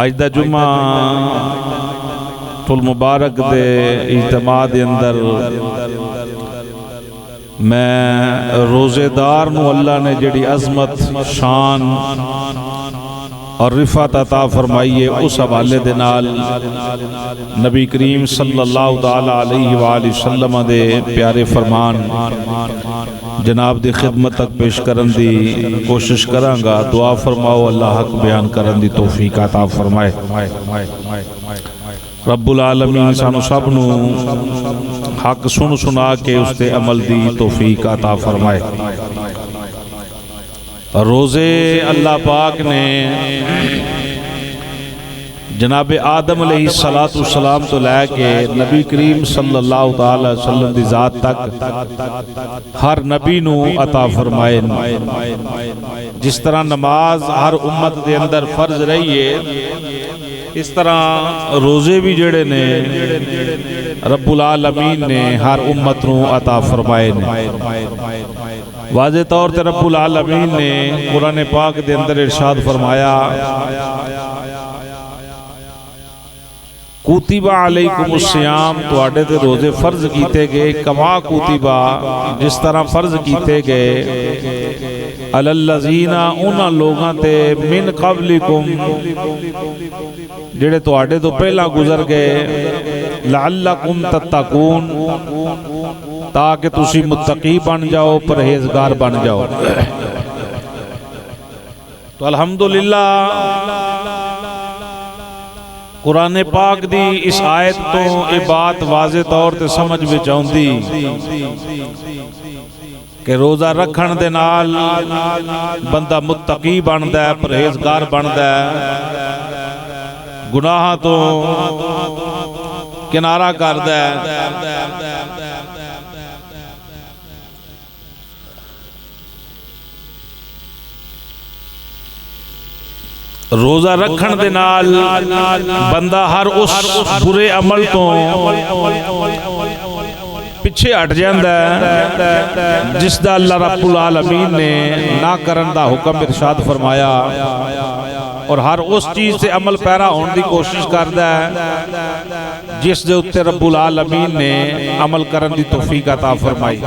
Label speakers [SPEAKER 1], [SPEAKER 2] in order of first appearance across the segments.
[SPEAKER 1] اج دا جمعہ المبارک دے اجتماع دے اندر میں روزے دار نو اللہ نے جڑی عظمت شان اور رفعت عطا فرمائی ہے اس حوالے دے نال نبی کریم صلی اللہ تعالی علیہ وآلہ وسلم دے پیارے فرمان جناب دی خدمت تک پیش کرن دی کوشش کراں گا۔ دعا فرماؤ اللہ حق بیان کرن دی توفیق عطا فرمائے۔ رب العالمین سانو سب نو حق سنا کے اس تے عمل دی توفیق عطا فرمائے۔ روزے اللہ پاک نے جناب آدم علیہ السلام تو لے کے نبی کریم صلی اللہ تعالی وسلم دی ذات تک ہر نبی نو عطا فرمائے۔ جس طرح نماز ہر امت دے اندر فرض رہی ہے، اس طرح روزے بھی جڑے نے رب العالمین نے ہر امت نو عطا فرمائے نے۔ واضح طور تے رب العالمین نے قرآن پاک دے اندر ارشاد فرمایا، کوتیبہ علیکم الصیام، تو آڈے تے روزے فرض کیتے گئے، کما کوتیبہ جس طرح فرض کیتے گئے، علی الذین انہاں لوگاں تے من قبلکم جڑے تو آڈے تو پہلا گزر گئے، لعلکم تتقون تاکہ تسی متقی بن جاؤ، پرہیزگار بن جاؤ۔ تو الحمدللہ قرآن پاک دی اس آیت تو یہ بات واضح طور تے سمجھ میں چاہندی کہ روزہ رکھن دے نال بندہ متقی بندا ہے، پرہیزگار بندا ہے، گناہ تو کنارہ کردا ہے۔ روزہ رکھن دے نال بندہ ہر اس برے عمل تو پیچھے ہٹ جاندا ہے جس دا اللہ رب العالمین نے نہ کرن دا حکم ارشاد فرمایا، اور ہر اس چیز سے عمل پیرا ہون دی کوشش کردا ہے جس دے اتے رب العالمین نے عمل کرن دی توفیق عطا فرمائی۔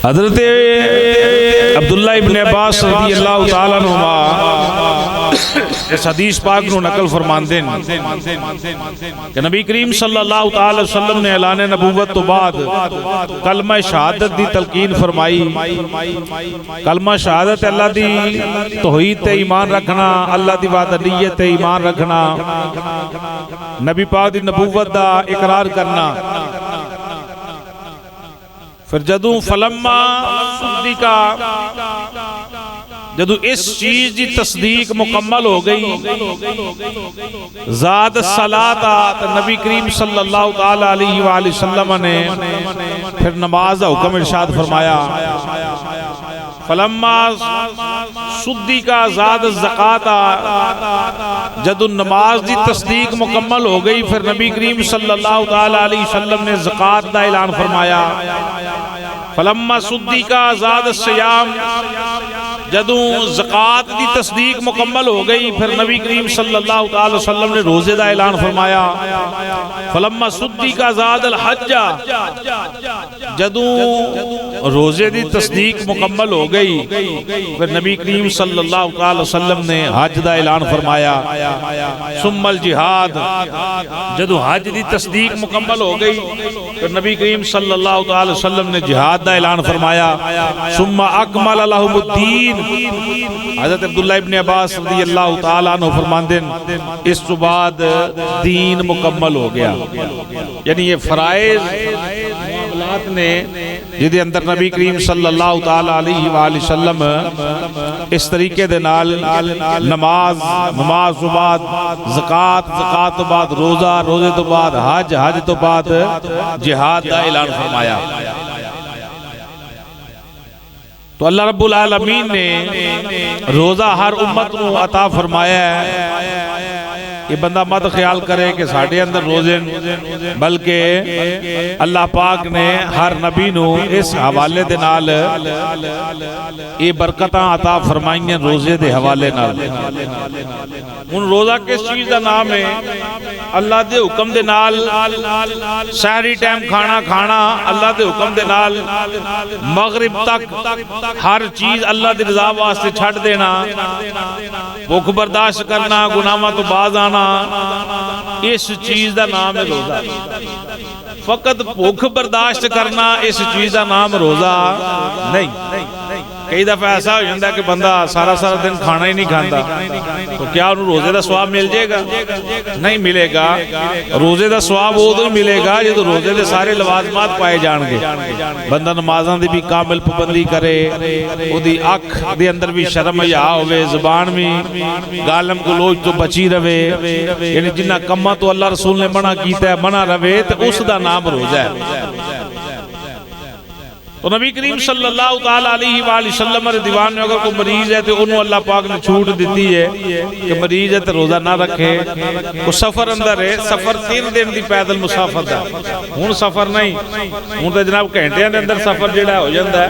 [SPEAKER 1] حضرت عبداللہ ابن عباس رضی اللہ تعالیٰ عنہ اس حدیث پاک نو نقل فرماندے کہ نبی کریم صلی اللہ تعالی وسلم نے اعلان نبوت تو بعد کلمہ شہادت دی تلقین فرمائی۔ کلمہ شہادت اللہ دی توحید تے ایمان رکھنا، اللہ دی وحدانیت تے ایمان رکھنا، نبی پاک دی نبوت دا اقرار کرنا۔ پھر جدوں فلما صدیقہ، جدو اس چیز دی تصدیق مکمل ہو گئی، زاد الصلاۃ، نبی کریم صلی اللہ تعالی علیہ وآلہ وسلم نے پھر نماز کا حکم ارشاد فرمایا۔ فلما صدیقہ زاد الزکوٰۃ، جدو نماز دی تصدیق مکمل ہو گئی، پھر نبی کریم صلی اللہ تعالی علیہ وسلم نے زکوٰۃ دا اعلان فرمایا۔ فلما صدیقہ زاد الصیام، جدوں زکوٰۃ دی تصدیق مکمل ہو گئی، پھر نبی کریم صلی اللہ تعالی وسلم نے روزے دا اعلان فرمایا۔ فلما صدیقہ زاد الحج، جدوں روزے دی تصدیق مکمل ہو گئی، پھر نبی کریم صلی اللہ تعالی وسلم نے حج دا اعلان فرمایا۔ ثم الجہاد، جدوں حج دی تصدیق مکمل ہو گئی، پھر نبی کریم صلی اللہ تعالی وسلم نے جہاد دا اعلان فرمایا۔ ثم اکمل لهم الدین، حضرت عبداللہ ابن عباس رضی اللہ تعالیٰ عنہ فرماندے اس تو بعد دین مکمل ہو گیا۔ یعنی یہ فرائض معاملات نے جدے اندر نبی کریم صلی اللہ تعالیٰ علیہ وآلہ وسلم اس طریقے دے نال نماز تو بعد زکوٰۃ تو بعد روزہ، روزے تو بعد حج تو بعد جہاد دا اعلان فرمایا۔ تو اللہ رب العالمین نے روزہ ہر امت کو عطا فرمایا ہے۔ یہ بندہ مت خیال کرے کہ ساڑھے اندر روزے بلکہ اللہ پاک نے ہر نبی نو اس حوالے دے نال یہ برکتاں عطا فرمائیں روزے دے حوالے نال. ان روزہ کس چیز دا نام ہے؟ اللہ دے حکم دے نال سحری ٹائم کھانا کھانا، اللہ دے حکم دے نال مغرب تک ہر چیز اللہ دی رضا واسطے چھڑ دینا، بھوک برداشت کرنا، گناہاں تو باز آنا، اس چیز دا نام ہے روزہ. فقط بھوک برداشت کرنا اس چیز دا نام روزہ نہیں. کئی دفعہ ایسا ہو جاتا ہے کہ بندہ سارا دن کھانا ہی نہیں کھاتا، تو کیا انہوں روزے دا ثواب مل جائے گا؟ نہیں ملے گا. روزے دا ثواب وہ تو ملے گا جب روزے دے سارے لوازمات پائے جان گے. بندہ نمازاں دی بھی کامل پابندی کرے، او دی اکھ دے اندر بھی شرم حیا ہوے، زبان بھی گالم گلوچ تو بچی رہے، یعنی جنہ کماں تو اللہ رسول نے منع کیتا ہے منع رہے، تو اس دا نام روزہ ہے. تو نبی کریم صلی اللہ تعالیٰ علیہ وآلہ وسلم نے دیوان میں اگر کوئی مریض ہے تو انہوں اللہ پاک نے چھوٹ دیتی ہے کہ مریض ہے تو روزہ نہ رکھے. وہ سفر اندر ہے، سفر 3 دن دی پیدل مسافت ہے، ہون سفر نہیں، ہون تو جناب گھنٹے دے اندر سفر جڑا ہو جاتا ہے.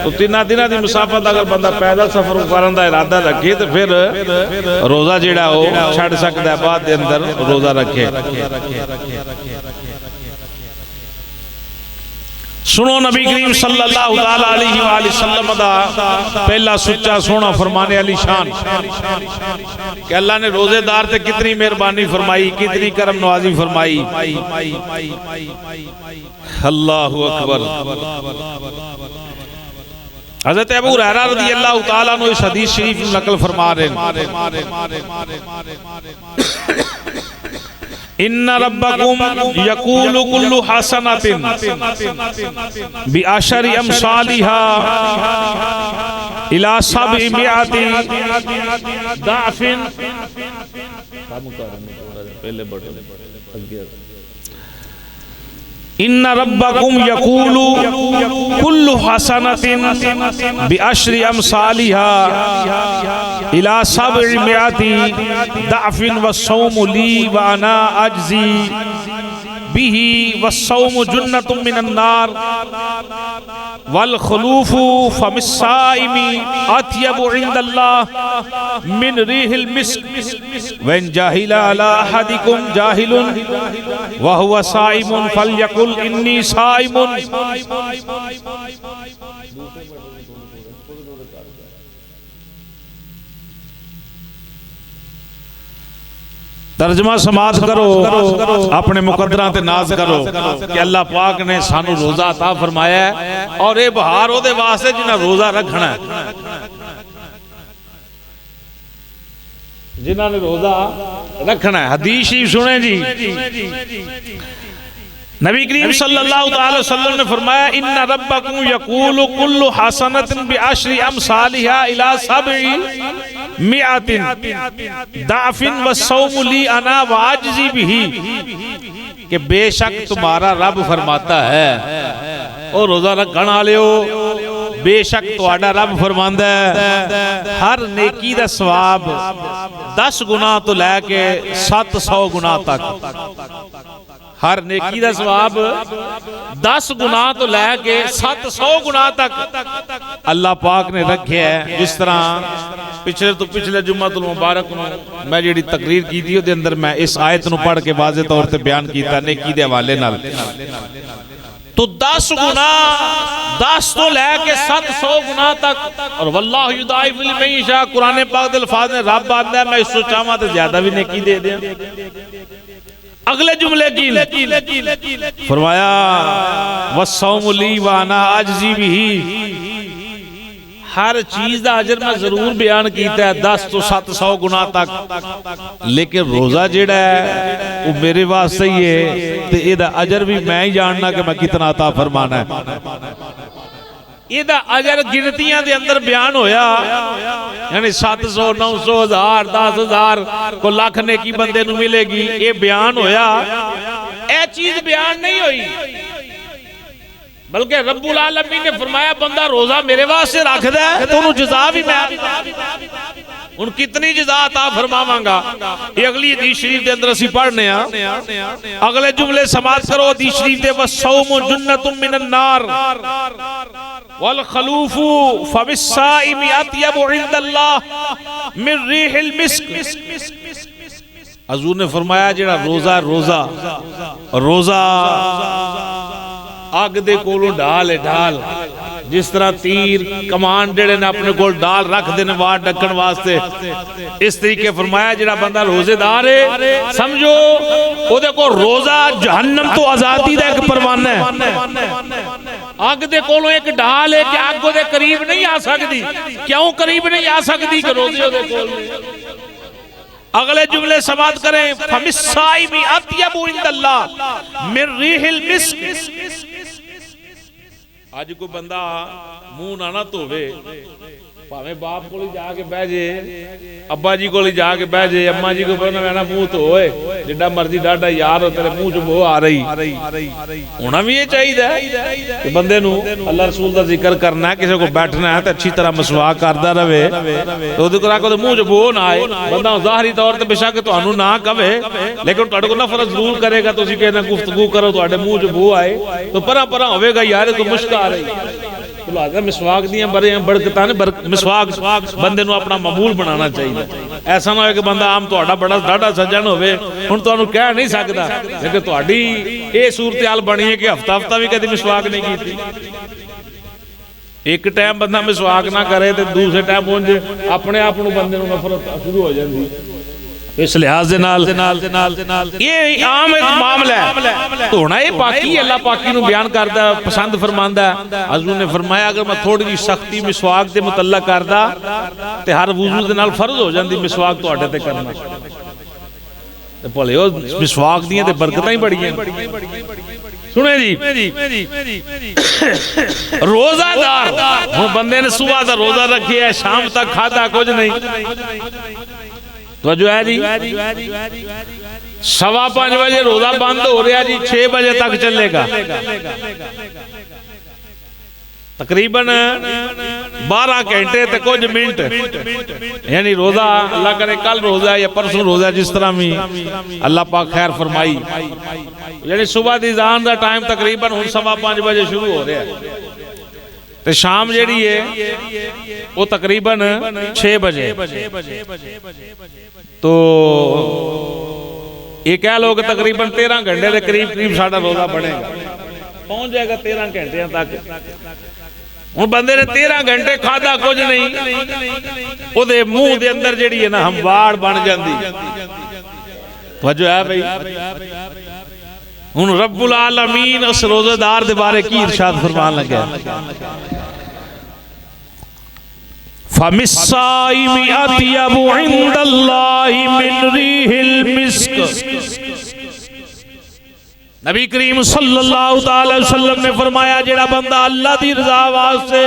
[SPEAKER 1] تو 3 دن دی مسافت اگر بندہ پیدل سفر کرن دا ارادہ رکھے تو پھر روزہ جڑا ہو چھڑ سکتا ہے، بعد دے اندر روزہ رکھے. سنو نبی کریم صلی اللہ علیہ وآلہ وسلم دا پہلا سچا سونا فرمانے علی شان کہ اللہ نے روزے دار تے کتنی مہربانی فرمائی، کتنی کرم نوازی فرمائی. اللہ اکبر. حضرت ابو ہریرہ رضی اللہ تعالیٰ عنہ اس حدیث شریف نقل فرما رہے ہیں ان ربکم یقول کل حسنۃ بعشر امثالها الی 700 ضعف. ان ربکم یقول کل حسنۃ بعشر امثالها الى 700 ضعف والصوم لی وانا اجزی به والصوم جنۃ من النار والخلوف فم الصائم اطیب عند اللہ من ریح المسک وان جاہل علی احدکم جاہل وهو صائم فلیقل انی صائم. ترجمہ سماعت کرو، اپنے مقدران تے ناز کرو کہ اللہ پاک نے سانو روزہ عطا فرمایا ہے اور اے بہار ہو دے واسطے جنہاں روزہ رکھنا ہے، جنہاں نے روزہ رکھنا ہے. حدیث شریف سنیں جی. نبی کریم صلی اللہ علیہ وسلم نے فرمایا ان ربکم یقول کل حسنۃ بعشر امثالها الى 700 ضعف والصوم لی انا واجزی به کہ بے شک تمہارا رب فرماتا ہے او روزہ رکھن والےو، بے شک تہاڈا رب فرماندا ہے ہر نیکی دا ثواب 10 گنا تو لے کے 700 گنا تک، ہر نیکی دا ثواب 10 گنا تو لے کے 700 گنا تک اللہ پاک نے رکھے ہے. جس طرح پچھلے جمعہ المبارک میں جڑی تقریر کی تھی دے اندر میں اس آیت نو پڑھ کے واضح طور تے بیان کیتا نیکی دے حوالے نال. تو 10 گنا 10 تو لے کے 700 گنا تک، اور واللہ یضاعف لمن یشاء قرآن پاک دے الفاظ نے رب آندا ہے میں اس تو چاہواں تے زیادہ بھی نیکی دے دیاں. اگلے جملے کی فرمایا والصوم لی وانا اجزی به، ہر چیز دا اجر میں ضرور بیان کیتا ہے 10 تو 700 گنا تک، لیکن روزہ جڑا ہے وہ میرے واسطے ہی ہے تے اے دا اجر بھی میں ہی جاننا کہ میں کتنا عطا فرمانا ہے. یہ دا اجر گنتیاں دے اندر بیان ہویا، یعنی 700 900 1000 10,000 کو لاکھ نیکی بندے نو ملے گی، یہ بیان ہویا. اے چیز بیان نہیں ہوئی بلکہ رب العالمین نے فرمایا بندہ روزہ میرے واسطے رکھ دے تو انہوں جزا بھی میں ان کتنی جزا عطا فرماواں گا. یہ اگلی حدیث شریف دے اندر اسی پڑھنے ہاں. اگلے جملے سماعت کرو حدیث شریف دے والصوم جنۃ من النار والخلوف فبالصائم اطيب عند الله من ريح المسك. حضور نے فرمایا جڑا روزہ اگ دے کولوں ڈال ہے ڈال، جس طرح تیر کمان جڑے نے اپنے کول ڈال رکھ دینے وار ڈکن واسطے، اس طریقے فرمایا جڑا بندہ روزے دار ہے سمجھو او دیکھو روزہ جہنم تو آزادی دا ایک پروانہ ہے. اگ دے کولوں ایک ڈال ہے کہ اگ دے قریب نہیں آ سکتی. کیوں قریب نہیں آ سکتی کہ روزے دے کول. اگلے جملے سماعت کریں فَمِسَّائِمِ أَطْيَبُ عِنْدَ اللَّهِ مِنْ رِيحِ الْمِسْكِ. آج کوئی بندہ منہ نہ دھوے، پاویں باپ کو جا کے بہ جے، ابا جی کو جا کے بہ جے، اما جی کو پہنا میں منہ دھوئے، جڈا مرضی ڈاڈا یار ہو تیرے منہ چ بو آ رہی. ہونا بھی یہ چاہیے کہ بندے نو اللہ رسول دا ذکر کرنا ہے، کسی کو بیٹھنا ہے تو اچھی طرح مسواک کردا رہے، تو ذکر آ کو منہ چ بو نہ آئے. بندہ ظاہری طور تے بے شک تانوں نہ کہے لیکن تہاڈے کو نفرت ضرور کرے گا. تسی کہنا گفتگو کرو تہاڈے منہ چ بو آئے تو پرا پرا ہوے گا یار تو مشک آ رہی. مسواک دیاں بڑے برکتاں نے، مسواک بندے نو اپنا معمول بنانا چاہیے. ایسا نہ ہو کہ بندہ عام تہاڈا بڑا ڈاڈا سجن ہوے ہن تانوں کہہ نہیں سکدا لیکن تہاڈی اے صورتحال بنی ہے کہ ہفتہ ہفتہ بھی کدی مسواک نہیں کیتی. ایک ٹائم بندہ مسواک نہ کرے تے دوسرے ٹائم اونج اپنے آپ نو بندے نو نفرت شروع ہو جاندی. اس لحاظ دے نال یہ عام ایک معاملہ ہے. دھونا یہ پاکی اللہ پاکی نو بیان کردا پسند فرماندا ہے. حضور نے فرمایا اگر میں تھوڑی جی سختی مسواک دے متعلق کردا تے ہر وضو دے نال فرض ہو جاندی مسواک تواڈے تے کرنا. تے بھلے او مسواک دیاں تے برکتاں ہی بڑیاں. سنے جی روزہ دار ہن بندے نے صبح دا روزہ رکھیا ہے شام تک کھادا کچھ نہیں. توجہ ہے جی 5:15 بجے روزہ بند ہو رہا جی 6 بجے تک چلے گا تقریباً 12 گھنٹے تے کچھ منٹ. یعنی روزہ اللہ کرے کل روزہ ہے یا پرسوں روزہ ہے جس طرح بھی اللہ پاک خیر فرمائی. یعنی صبح دی اذان دا ٹائم تقریباً 5:15 بجے شروع ہو رہا ہے تے شام جیڑی ہے وہ تقریباً 6 بجے. تو یہ کہہ لو کہ تقریباً 13 گھنٹے دے قریب ساڈا روزہ بنے گا، پہنچ جائے گا 13 گھنٹے تک. ہن بندے نے 13 گھنٹے کھادا کچھ نہیں، او دے منہ دے اندر جیڑی ہے نا ہمواڑ بن جاندی. توجہ ہے بھائی. ہن رب العالمین اس روزہ دار دے بارے کی ارشاد فرمان لگا فَمِسَّائِمِ أَطْيَبُ عِنْدَ اللَّهِ مِنْ رِيحِ الْمِسْكِ. نبی کریم صلی اللہ تعالی وسلم نے فرمایا جڑا بندہ اللہ دی رضا واسطے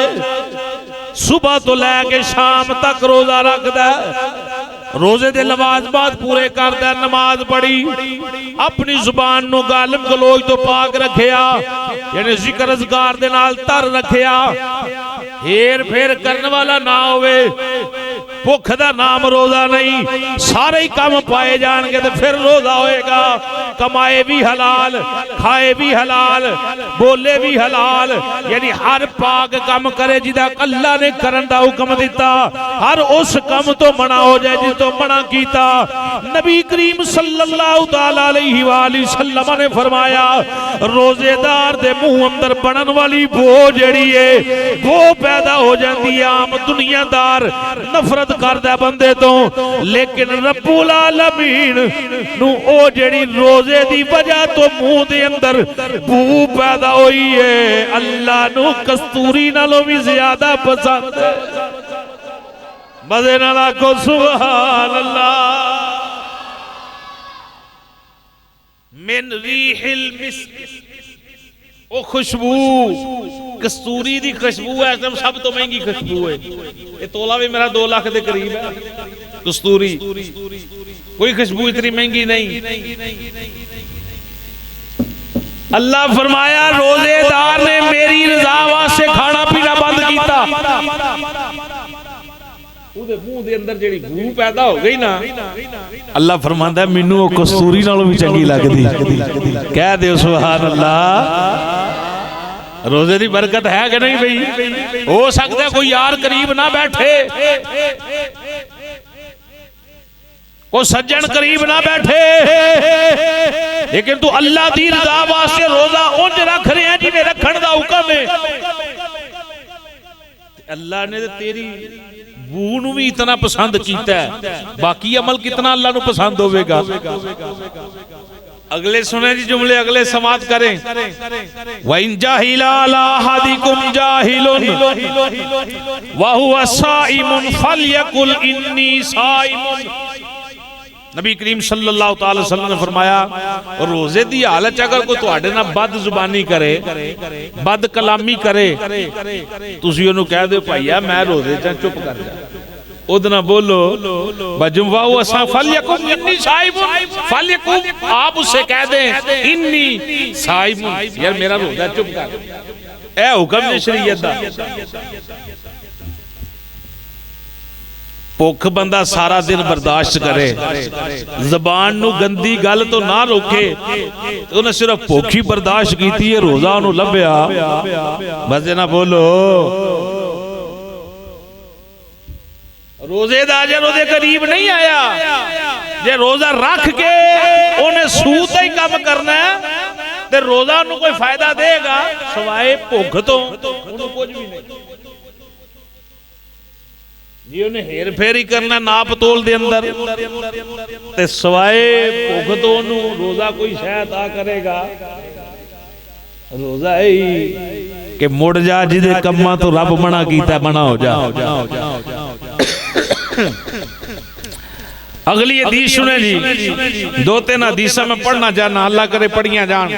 [SPEAKER 1] صبح تو لے کے شام تک روزہ رکھدا ہے، روزے دے لوازمات پورے کردا، نماز پڑھی، اپنی زبان نو گالم گلوچ تو پاک رکھیا، یعنی ذکر اذکار دے نال تر رکھیا، ہیر پھیر کرنے والا نہ ہوئے، بھوک دا نام روزہ نہیں، سارے ہی کام پائے جان گے تو پھر روزہ ہوئے گا. کمائے بھی حلال، کھائے بھی حلال، بولے بھی حلال، یعنی ہر پاک کام کرے جدا اللہ نے کرن دا حکم دیتا، ہر اس کام تو منع ہو جائے جس تو منع کیتا. نبی کریم صلی اللہ تعالی علیہ وآلہ وسلم نے فرمایا روزے دار دے منہ اندر بنن والی بو جڑی ہے وہ پیدا ہو جاندی ہے. عام دنیا دار نفرت کردہ بندے تو، لیکن رب العالمین نو او جڑی روزے دی وجہ تو منہ دے اندر بو پیدا ہوئی ہے اللہ نو کستوری نالوں بھی زیادہ پسند ہے. مزے نالا کو سبحان اللہ. من ریح المسک، او خوشبو کستوری دی خوشبو ہے، سب تو مہنگی خوشبو ہے. یہ تولا بھی میرا 2 لاکھ دے قریب ہے. کستوری کوئی خوشبو اتنی مہنگی نہیں. اللہ فرمایا روزے دار نے میری رضا واسطے کھانا پینا بند کیتا، ਉਹਦੇ ਮੂੰਹ ਦੇ ਅੰਦਰ ਜਿਹੜੀ ਬੂ ਪੈਦਾ ਹੋ ਗਈ ਨਾ, ਅੱਲਾ ਫਰਮਾਂਦਾ ਮੈਨੂੰ ਉਹ ਕਸਤੂਰੀ ਨਾਲੋਂ ਵੀ ਚੰਗੀ ਲੱਗਦੀ। ਕਹਿ ਦਿਓ ਸੁਭਾਨ ਅੱਲਾਹ। روزے دی برکت ہے کہ نہیں بھئی؟ ہو سکتا ہے کوئی یار قریب نہ بیٹھے، کوئی سجن قریب نہ بیٹھے، لیکن تو اللہ دی رضا واسطے روزہ اونج رکھ رہے ہیں جی میں رکھن دا حکم ہے۔ اللہ نے تیری بو نو بھی اتنا پسند کیتا ہے، باقی عمل کتنا اللہ نو پسند ہوئے گا۔ اگلے سنیں جی جملے، اگلے سماعت کریں۔ وَإِن جَاهِلَ عَلَىٰ أَحَدِكُمْ جَاهِلٌ وَهُوَ صَائِمٌ فَلْيَقُلْ إِنِّي صَائِمٌ۔ نبی کریم صلی اللہ تعالی وسلم نے فرمایا اور روزے دی حالت اگر کوئی تواڈے نال بد زبانی کرے، بد کلامی کرے، تسی اونوں کہہ دیو بھائیا میں روزے چ چپ کر جا، ادنا بولو بجمواؤ اساں فلیکم انی صائم، فلیکم آپ اس سے کہہ دیں انی صائم، یار میرا روزہ چپ کر، اے حکم نے شریعت دا۔ بھوک بندہ سارا دن برداشت کرے، زبان نو گندی گل تو نہ روکے، انہیں صرف بھوکی برداشت کیتی ہے، روزہ انہوں لبیا، بس نہ بولو روزے دا جے روزے قریب نہیں آیا، جے روزہ رکھ کے انہیں سود ہی کم کرنا ہے تے روزہ انہوں کوئی فائدہ دے گا سوائے بھوک تو انہوں کچھ بھی نہیں جی، انہیں ہیر پھیری کرنا ناپ تول دے اندر تے سوائے بھوک تو انہوں روزہ کوئی شاید آ کرے گا۔ روزہ ہی کہ مڑ جا جدے کمہ تو رب منع کیتا ہے منع ہو جا۔ اگلی حدیث سنے جی، دو تین حدیثہ میں پڑھنا جانا، اللہ کرے پڑھیاں جان۔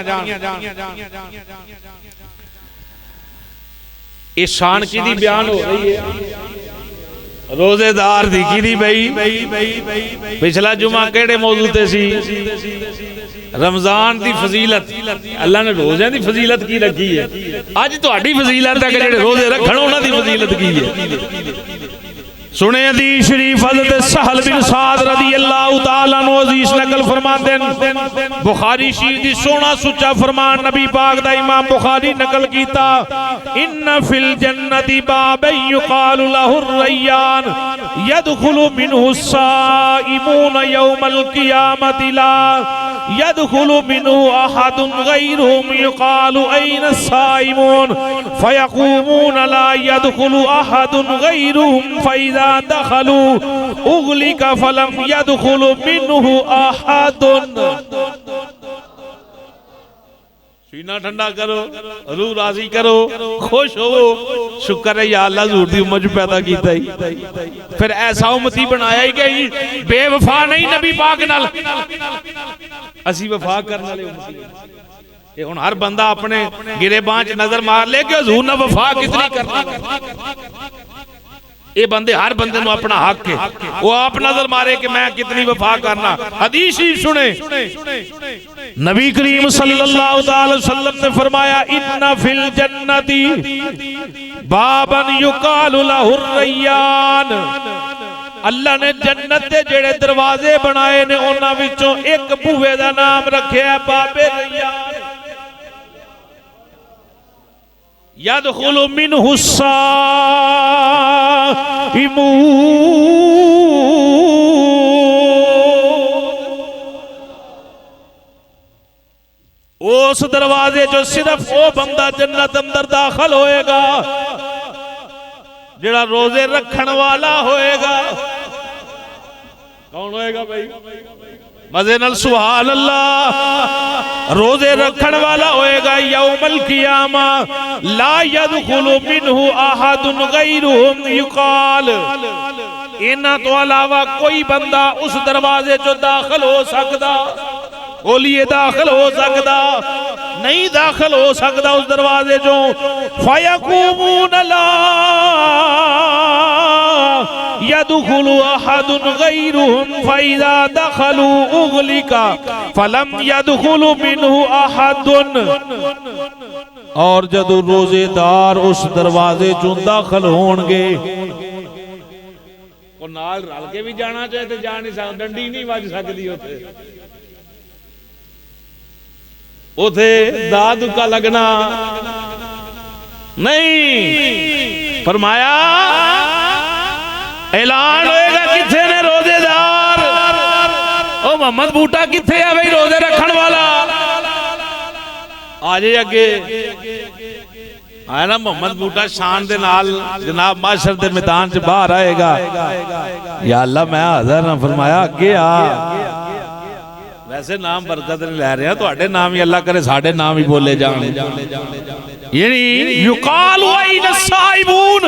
[SPEAKER 1] اس شان کی دی بیان ہو رہی ہے، روزے دار دی کی دی بھئی۔ پچھلا جمعہ کیڑے موضوع تے سی؟ رمضان دی فضیلت، اللہ نے روزے دی فضیلت کی رکھی ہے، آج تو اڈی فضیلت ہے کہ جڑے روزے رکھنوں انہاں دی فضیلت کی ہے۔ سنے حدیث شریف حضرت سہل بن سعد رضی اللہ تعالیٰ عنہ عزیز نقل فرماتے ہیں، بخاری شریف دی سونا سچا فرمان نبی پاک دا امام بخاری نقل کیتا، ان فی الجنت باب یقال له الریان يدخل منه الصائمون يوم القیامت لا يدخل منه احد غیرهم يقال این الصائمون فیقومون لا يدخل احد غیرهم فإذا دخلوا اغلق فلم يدخل منه احد۔ سینہ ٹھنڈا کرو، روح راضی کرو، خوش ہو، شکر ہے یا اللہ حضور دی امت پیدا کیتا ہی، پھر ایسا امتی بنایا ہی گئی بے وفا نہیں نبی پاک نال، اسی وفا کرنے لے امتی۔ کہ ہن ہر بندہ اپنے گرے بانچ نظر مار لے کہ حضور نے وفا کتنی کرنی، یہ بندے ہر بندے نو اپنا حق ہے، وہ آپ نظر مارے کہ میں کتنی وفا کرنا۔ حدیث ہی سنے نبی کریم صلی اللہ علیہ وسلم نے فرمایا ان فی الجنت بابا یقال له الریان، اللہ نے جنت دے جڑے دروازے بنائے نے انہاں وچوں ایک بوئے دا نام رکھے ہے باب ریان، يدخل منه الصائمون، اس دروازے جو صرف وہ بندہ جنت اندر داخل ہوئے گا جڑا روزے رکھن والا ہوئے گا۔ کون ہوئے گا بھائی؟ مزے نال سبحان اللہ، روزے رکھن والا ہوئے گا یوم القیامہ لا يدخل منه احد غیرهم یقال، انہاں تو علاوہ کوئی بندہ اس دروازے جو داخل ہو سکتا، بولیے داخل ہو سکتا نہیں، داخل ہو سکتا اس دروازے جو فیقومون لا يدخل احد غیرهم فاذا دخلوا اغلق فلم يدخل منه احد، اور جدو روزے دار اس دروازے جو داخل ہونگے کو نال رل کے بھی جانا چاہے تو جا نہیں سکتا ڈنڈی نہیں وج سکتی اوتھے دا دکا لگنا نہیں فرمایا اعلان ہوئے گا کتھے نے روزے دار او محمد بوٹا کتھے ہے بھئی روزے رکھن والا آجے اگے آیا نا محمد بوٹا شان دے نال جناب معاشر دے میدان سے باہر آئے گا یا اللہ میں حاضر نہ فرمایا اگے آ ویسے نام برکت نہیں لے رہے ہیں تو اٹھے نام ہی اللہ کرے ساڑھے نام ہی بولے جانے یعنی یقال وَإِنَ السَّائِبُونَ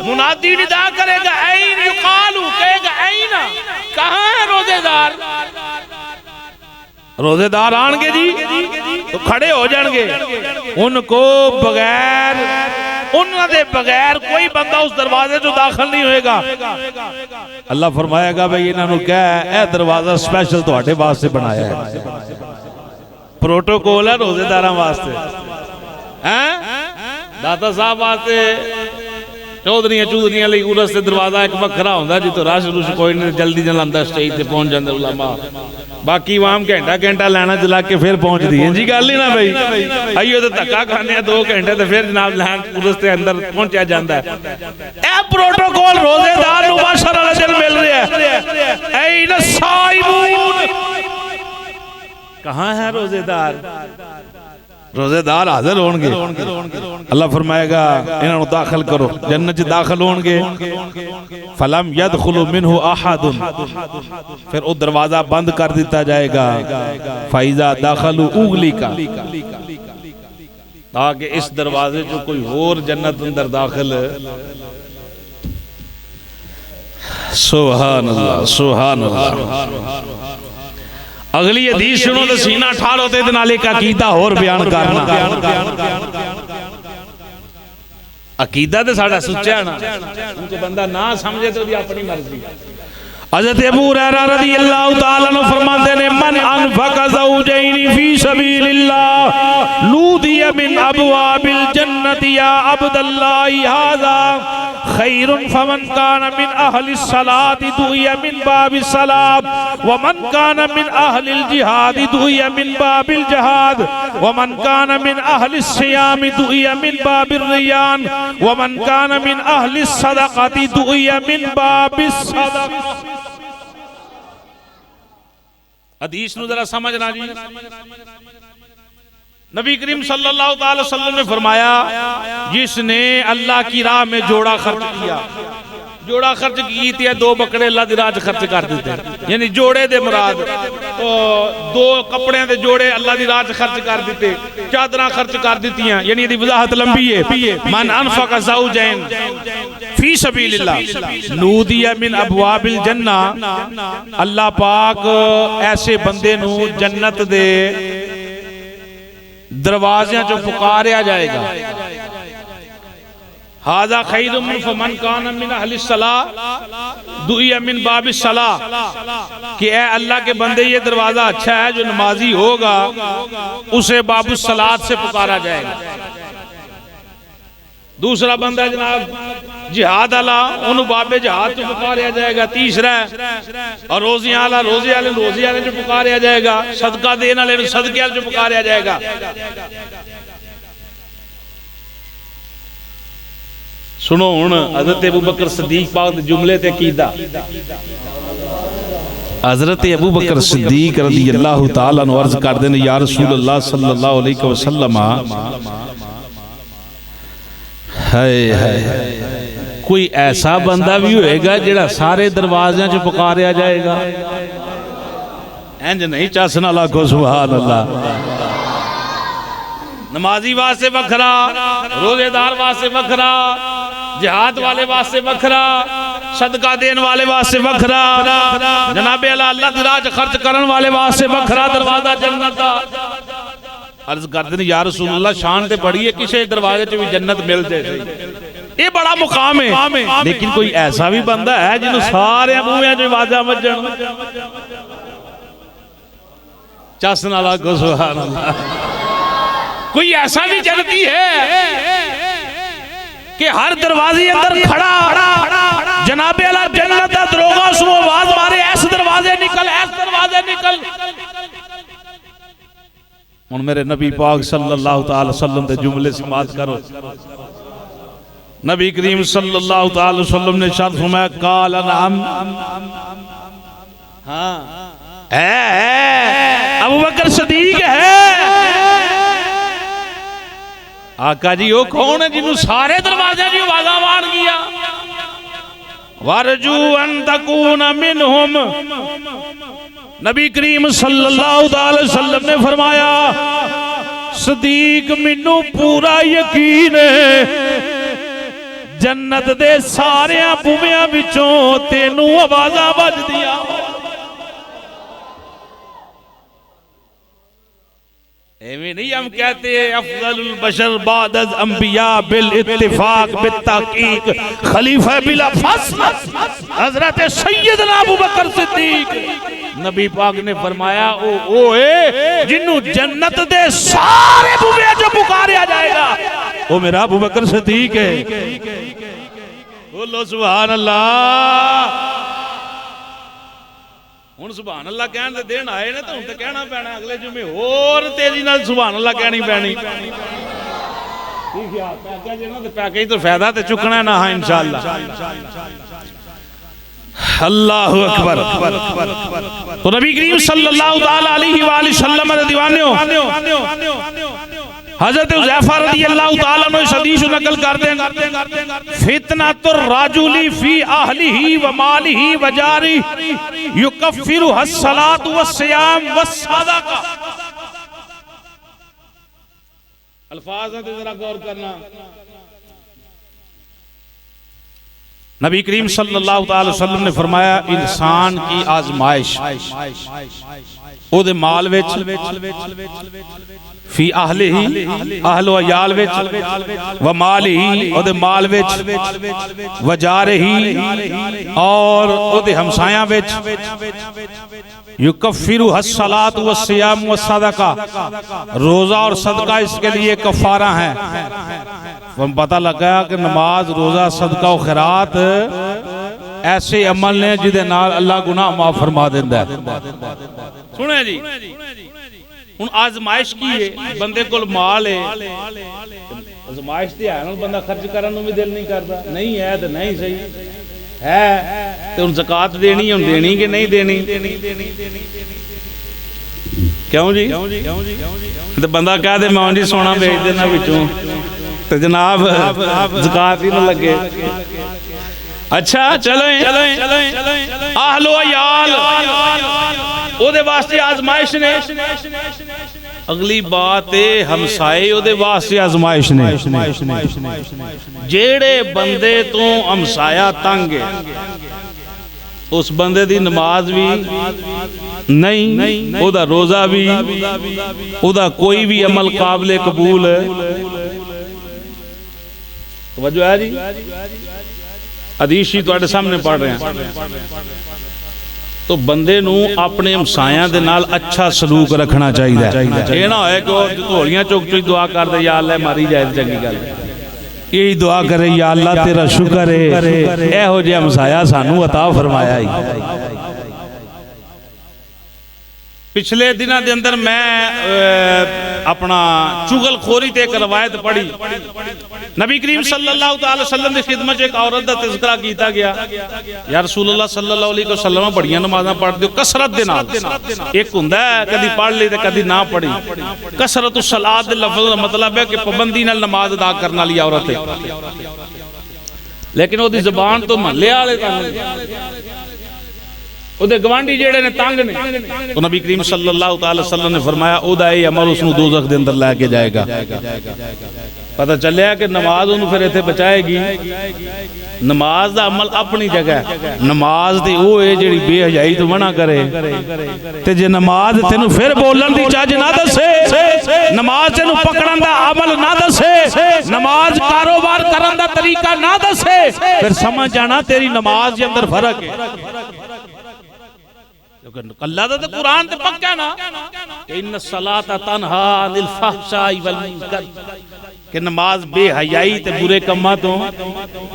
[SPEAKER 1] منادی ندا کرے گا این یقالو کہے گا این کہاں ہے روزے دار روزے دار آنگے جی تو کھڑے ہو جانگے ان کو بغیر انہوں دے بغیر کوئی بندہ اس دروازے جو داخل نہیں ہوئے گا اللہ فرمائے گا بھئی انہوں نے کہا ہے اے دروازہ سپیشل تو ہٹے واسطے بنایا ہے پروٹوکول ہے روزے داراں واسطے داتا صاحب واسطے چودھریاں لئی گورس سے دروازہ ایک وکھرا ہوندہ جی تو راش روش کوئی نہیں جلدی جلاندہ سٹیج تے پہنچ جاندے علماء باقی وہاں گھنٹہ لینا جلا کے پھر پہنچ دی ہیں جی گل نہیں نا بھئی آئیو تو تکا کھانے ہیں 2 گھنٹے تو پھر جناب لہن گورس تے اندر پہنچیا جاندہ ہے اے پروٹوکول روزے دار نباشر علیہ جل مل رہے ہیں این السائبون کہاں ہے روزے دار روزے دار حاضر ہونگے اللہ فرمائے گا انہوں داخل کرو جنت داخل ہونگے فَلَمْ يَدْخُلُ مِنْهُ أَحَدٌ پھر وہ دروازہ بند کر دیتا جائے گا فَإِذَا دَاخَلُوا أُغْلِقَ تاکہ اس دروازے جو کوئی اور جنت اندر داخل سبحان اللہ سبحان اللہ اگلی حدیث سنو تو سینہ ٹھار ہوتے دنالے کا عقیدہ اور بیان کرنا عقیدہ تو ساڑھا سچا ہے نا ان کو بندہ نہ سمجھے تو بھی اپنی مرضی حضرت ابو ہریرہ رضی اللہ تعالیٰ عنہ فرماتے ہیں من انفق زوجین فی سبیل اللہ لودی من ابواب الجنت یا عبداللہ ھذا خیر فمن کان من اہل الصلاة دعی من باب الصلاة ومن کان من اہل الجہاد دعی من باب الجہاد ومن کان من اہل الصیام دعی من باب الریان ومن کان من اہل الصدقہ دعی من باب الصدقہ حدیث نو ذرا سمجھنا جی نبی کریم صلی اللہ علیہ وسلم نے فرمایا جس نے اللہ کی راہ میں جوڑا خرچ کیا جوڑا خرچ کی تھی 2 بکرے اللہ دی راہ خرچ کر دیتے یعنی جوڑے دے مراد 2 کپڑے دے جوڑے اللہ دی راہ خرچ کر دیتے چادرہ خرچ کر دیتی ہیں یعنی دی وضاحت لمبی ہے من انفق زوجین فی سبیل اللہ نودی من ابواب الجنہ اللہ پاک ایسے بندے نو جنت دے دروازیاں جو پکاریا جائے گا ھذا خیر فمن کان من اہل الصلاۃ دعی من باب الصلاۃ کہ اے اللہ کے بندے یہ دروازہ اچھا ہے جو نمازی ہوگا اسے باب الصلاۃ سے پکارا جائے گا دوسرا بندہ جناب جہاد اللہ انہوں باب جہاد جو پکاریا جائے گا تیسرا اور روزی اللہ روزی اللہ جو پکاریا جائے گا صدقہ دینا لے صدقے اللہ جو پکاریا جائے گا سنو حضرت ابو بکر صدیق پاک جملے تے قیدہ حضرت ابو بکر صدیق رضی اللہ تعالیٰ عنہ عرض کر دینے یا رسول اللہ صلی اللہ علیہ وسلم کوئی ایسا بندہ بھی ہوئے گا جڑا سارے دروازیاں جو پکاریا جائے گا اینج نہیں چاسنا اللہ کو سبحان اللہ نمازی واسے وکھرا روزے دار واسے وکھرا جہاد والے واسے وکھرا صدقہ دین والے واسے وکھرا جناب اللہ دی راہ خرچ کرن والے واسے وکھرا دروازہ جنت عرض کر دیں یا رسول اللہ شان تے بڑی ہے کسے دروازے چ بھی جنت مل جائے یہ بڑا مقام ہے لیکن کوئی ایسا بھی بندہ ہے جنہوں سارے منہ جو واجہ مجھن چاسن اللہ کو سبحان اللہ کوئی ایسا بھی جنتی ہے کہ ہر دروازے اندر کھڑا جناب اعلی جنت دا دروغہ اس کو آواز مارے ایس دروازے نکل ایس دروازے نکل. ان میرے نبی پاک صلی اللہ تعالی وسلم دے جملے سماعت کرو. نبی کریم صلی اللہ تعالی وسلم نے ارشاد فرمایا قال نعم ہے ابو بکر صدیق ہے. آقا جی وہ کون ہے جنہوں سارے دروازے جی آوازاں مار گیا. وارجو ان تکون منہم. نبی کریم صلی اللہ علیہ وسلم نے فرمایا صدیق منو پورا یقین ہے جنت دے سارے بومیاں بچوں تینوں آوازاں بج دیا. ایویں نہیں ہم کہتے ہیں افضل البشر بعد از انبیاء بالاتفاق بالتحقیق خلیفہ بلا فصل حضرت سیدنا ابو بکر صدیق. نبی پاک نے فرمایا او ہے جنہوں جنت دے سارے بوے جو پکارے آ جائے گا وہ میرا ابو بکر صدیق ہے. بولو سبحان اللہ. ہن سبحان اللہ کہن دے دین آئے نے تو ہن تے کہنا پینا اگلے جمعے اور تیزی نال سبحان اللہ کہنی پینی. ٹھیک ہے پیکج ہے نا تے پیکج تو فائدہ تے چکنا ہے نا. ہاں انشاءاللہ. اللہ اکبر. تو نبی کریم صلی اللہ تعالی علیہ وآلہ وسلم دے دیوانیوں حضرت حذیفہ رضی اللہ تعالیٰ عنہ اس حدیث نقل کرتے ہیں فتنۃ الرجل فی اہلہ ومالہ وجارہ یکفرها الصلاۃ والصیام والصدقہ. الفاظ ہیں ذرا غور کرنا. نبی کریم صلی اللہ تعالی وسلم نے فرمایا انسان کی آزمائش او دے مال وچ فی اہلہ اہل و عیال وچ و مالہ او دے مال وچ و جارہ اور او دے ہمسایاں وچ یکفرها الصلاۃ والصیام والصدقہ. روزہ اور صدقہ اس کے لیے کفارہ ہیں. ہم پتہ لگا کہ نماز روزہ صدقہ و خیرات ایسے عمل نے جدے نال اللہ گناہ معاف فرما دیندا ہے. سنیں جی ہن آزمائش کی ہے بندے کول مال ہے آزمائش تے ہے نا بندہ خرچ کرن نوں بھی دل نہیں کردا. نہیں ہے تے نہیں صحیح ہے تے ہن زکات دینی ہن دینی کہ نہیں دینی. کیوں جی تے بندہ کہہ دے میں جی سونا بیچ دینا وچوں تو جناب زکات ہی نہ لگے. اچھا چلیں اہل و عیال او دے واسطے آزمائش نے. اگلی بات ہے ہمسائے او دے واسطے آزمائش نے. جیڑے بندے تو ہمسایا تنگ ہے اس بندے دی نماز بھی نہیں او دا روزہ بھی او دا کوئی بھی عمل قابل قبول ہے. توجہ ہے جی. حدیث ہی تواڈے سامنے پڑھ رہے ہیں. تو بندے نو اپنے ہمسایاں دے نال اچھا سلوک رکھنا چاہیے. یہ نہ ہوئے کہ دھولیاں چوک چوک دعا کر دے یا اللہ ماری جائے چنگی گل. یہی دعا کرے یا اللہ تیرا شکر ہے اے ہو جے ہمسایا سانو عطا فرمایا ہی. پچھلے دنوں دے اندر میں اپنا چغل خوری تے ایک روایت پڑھی. نبی کریم صلی اللہ تعالی وسلم دی خدمت ایک عورت دا تذکرہ کیتا گیا. یا رسول اللہ صلی اللہ علیہ وسلم بڑیاں نمازاں پڑھ دیو کثرت دے نال. ایک ہوندا ہے کدی پڑھ لی تے کدی نہ پڑھی. کثرت الصلاۃ دے لفظ دا مطلب ہے کہ پابندی نال نماز ادا کرن والی عورت ہے لیکن او دی زبان تو محلے والے او دے گوانڈی جیڑے نے تنگ نے. تو نبی کریم صلی اللہ تعالی وسلم نے فرمایا او دا اے عمل اس نو دوزخ دے اندر لے کے جائے گا. پتہ چلیا کہ نماز انہوں پھر ایتھے بچائے گی. نماز دا عمل اپنی جگہ ہے. نماز دی او ہے جیڑی بے حیائی تو منع کرے تے جے نماز تینوں پھر بولن دی چاج نہ دسے نماز تینوں پکڑن دا عمل نہ دسے نماز کاروبار کرن دا طریقہ نہ دسے پھر سمجھ جانا تیری نماز دے اندر فرق ہے. اللہ دا قرآن تے پکا نا ان الصلاۃ تنہا عن الفحشاء والمنکر کہ نماز بے حیائی تے برے کماں تو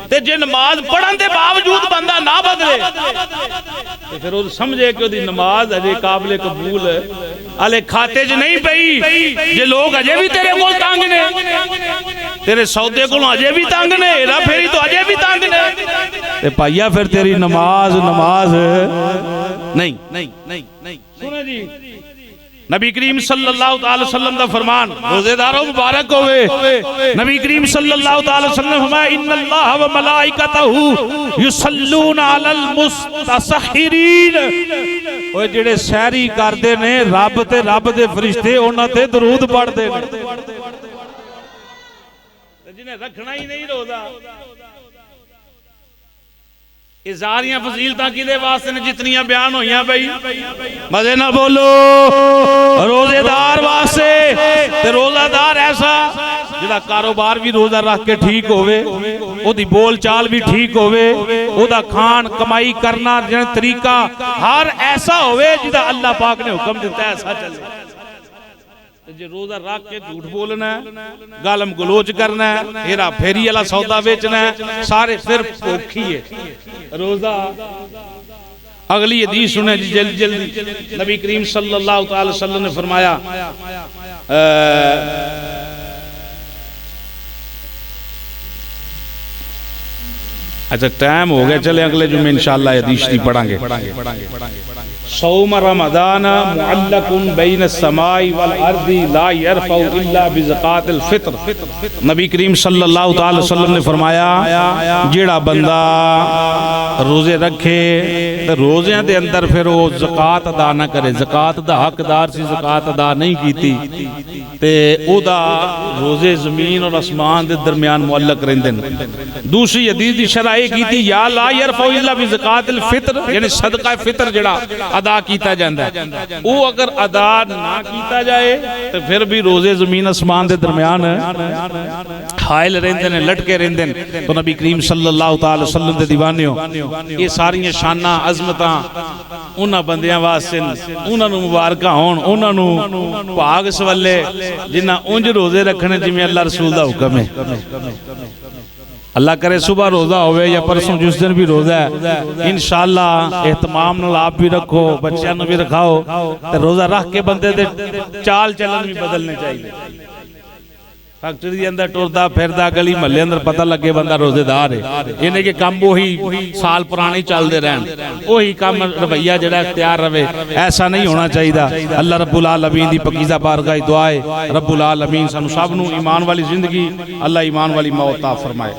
[SPEAKER 1] تے جے نماز پڑھن دے باوجود بندہ نہ بدلے تے پھر وہ سمجھے کہ دی نماز اجے قابل قبول ہے الے کھاتے جو نہیں پئی جے لوگ اجے بھی تیرے کول تانگ نے تیرے سودے کولوں اجے بھی تانگ نے ہیرا پھیری تو اجے بھی تانگ نے تے پائیا پھر تیری نماز نہیں سنے جی نبی کریم صلی اللہ تعالی وسلم دا فرمان روزے داروں مبارک ہوئے نبی کریم صلی اللہ تعالی وسلم نے فرمایا ان اللہ و ملائکتہ یصلون علی المستسحرین اوے جڑے سحری کردے نے رب دے فرشتے انہاں تے درود پڑھدے نے جنہیں رکھنا ہی نہیں روزہ یہ ساریاں فضیلتاں کدے واسطے نے جتنیاں بیان ہوئیاں بھائی مزے نہ بولو روزے دار واسطے تے روزہ دار ایسا جڑا کاروبار بھی روزہ رکھ کے ٹھیک ہوئے او دی بول چال بھی ٹھیک ہوئے او دا کھان کمائی کرنا جن طریقہ ہر ایسا ہوئے جدا اللہ پاک نے حکم دیتا ہے ایسا چلے جے روزہ رکھ کے جھوٹ بولنا ہے گالم گلوچ کرنا ہے ہیرا پھیری والا سودا بیچنا ہے سارے صرف بھوکھی ہے روزہ اگلی حدیث سنیں جی جلدی نبی کریم صلی اللہ تعالی وسلم نے فرمایا اچھا ٹائم ہو گیا چلے اگلے جمعے انشاءاللہ حدیث نہیں پڑھیں گے صوم رمضان معلق بین السماء والارض لا يرفع الا بزکات الفطر نبی کریم صلی اللہ تعالی وسلم نے فرمایا جیڑا بندہ روزے رکھے روزیاں دے اندر پھر وہ زکات ادا نہ کرے زکات دا حقدار سی زکات ادا نہیں کیتی تے او دا روزے زمین اور اسمان دے درمیان معلق رہندے دوسری حدیث دی شرح کی تھی یا لا یرفع الا بزکات الفطر یعنی صدقہ فطر جڑا ادا کیتا جاندا ہے وہ اگر ادا نہ کیتا جائے تو پھر بھی روزے زمین اسمان دے درمیان حائل رہندے نے لٹکے رہندے تو نبی کریم صلی اللہ تعالی وسلم دے دیوانیو یہ ساری شاناں عظمتاں انہاں بندیاں واسطے انہاں نو مبارکاں ہون انہاں نو بھاگ سوالے جنہاں انج روزے رکھنے جویں اللہ رسول دا حکم ہے اللہ کرے صبح روزہ ہوئے یا پرسوں جس دن بھی روزہ ہے انشاءاللہ اہتمام نال آپ بھی رکھو بچیاں نو بھی رکھاؤ روزہ رکھ کے بندے دے چال چلن بھی بدلنے چاہیے فیکٹری دے اندر ٹردا پھردا گلی محلے اندر پتہ لگے بندہ روزے دار ہے انہیں کہ کام وہی سال پرانے چل دے رہن وہی کام رویہ جڑا اختیار رہے ایسا نہیں ہونا چاہیے اللہ رب العالمین دی پاکیزہ بارگاہ دعا ہے رب العالمین سانو سب نو ایمان والی زندگی اللہ ایمان والی موت عطا فرمائے